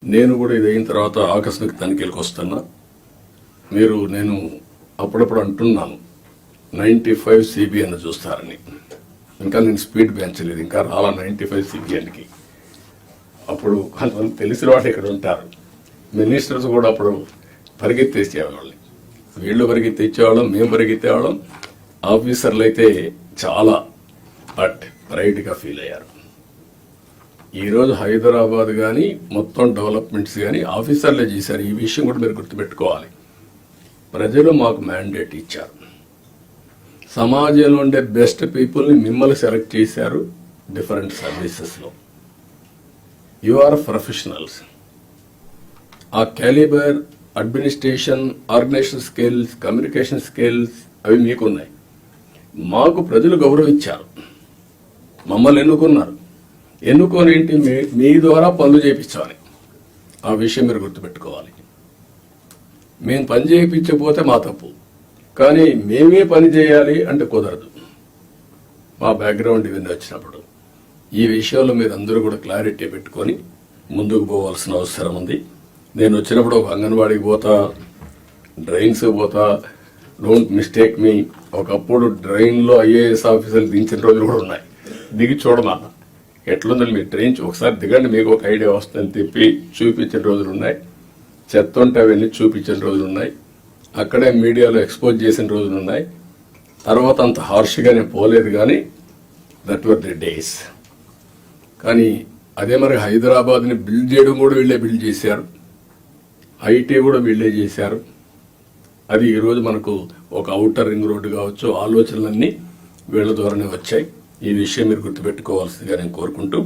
నేను కూడా ఇది అయిన తర్వాత ఆకస్మిక తనిఖీలకు వస్తున్నా. నేను అప్పుడప్పుడు అంటున్నాను 95 CBN చూస్తారని. ఇంకా నేను స్పీడ్ పెంచలేదు, ఇంకా రాలా 95 CBNకి. అప్పుడు కొంతమంది తెలిసిన వాళ్ళు ఇక్కడ ఉంటారు, మినిస్టర్స్ కూడా అప్పుడు పరిగెత్తేసేవాళ్ళని. వీళ్ళు పరిగెత్తేవాళ్ళం, మేము పరిగెత్తేవాళ్ళం. ఆఫీసర్లు అయితే చాలా ప్రైడ్గా ఫీల్ అయ్యారు. ఈరోజు హైదరాబాద్ కానీ మొత్తం డెవలప్మెంట్స్ కానీ ఆఫీసర్లే చేశారు. ఈ విషయం కూడా మీరు గుర్తుపెట్టుకోవాలి. ప్రజలు మాకు మ్యాండేట్ ఇచ్చారు. సమాజంలో ఉండే బెస్ట్ పీపుల్ని మిమ్మల్ని సెలెక్ట్ చేశారు డిఫరెంట్ సర్వీసెస్లో. You are professionals. ఆ calibre, administration, organisation skills, communication skills అవి మీకున్నాయి. మాకు ప్రజలు గౌరవించారు, మమ్మల్ని ఎన్నుకున్నారు. ఎన్నుకొని ఏంటి, మీ ద్వారా పనులు చేయించాలి. ఆ విషయం మీరు గుర్తుపెట్టుకోవాలి. మేము పని చేయించకపోతే మా తప్పు, కానీ మేమే పని చేయాలి అంటే కుదరదు. మా బ్యాక్గ్రౌండ్ ఇవన్నీ వచ్చినప్పుడు ఈ విషయంలో మీరు అందరూ కూడా క్లారిటీ పెట్టుకొని ముందుకు పోవాల్సిన అవసరం ఉంది. నేను వచ్చినప్పుడు ఒక అంగన్వాడీకి పోతా, డ్రైన్స్ పోతా. డోంట్ మిస్టేక్ మీ. ఒకప్పుడు డ్రైన్లో IAS ఆఫీసర్లు దించిన రోజులు కూడా ఉన్నాయి. దిగి చూడమా ఎట్లుందని మీ ట్రైన్ ఒకసారి దిగండి, మీకు ఒక ఐడియా వస్తుందని తిప్పి చూపించిన రోజులు ఉన్నాయి. చెత్త ఉంటే అవన్నీ చూపించిన రోజులు ఉన్నాయి. అక్కడే మీడియాలో ఎక్స్పోజ్ చేసిన రోజులు ఉన్నాయి. తర్వాత అంత హార్ష్గా నేను పోలేదు, కానీ దట్ వర్ ది డేస్. కానీ అదే మరి హైదరాబాద్ని బిల్డ్ చేయడం కూడా వీళ్ళే బిల్డ్ చేశారు. IT కూడా వీళ్ళే చేశారు. అది ఈరోజు మనకు ఒక ఔటర్ రింగ్ రోడ్డు కావచ్చు, ఆలోచనలన్నీ వీళ్ళ ద్వారానే వచ్చాయి. ఈ విషయం మీరు గుర్తుపెట్టుకోవాల్సిందిగా నేను కోరుకుంటూ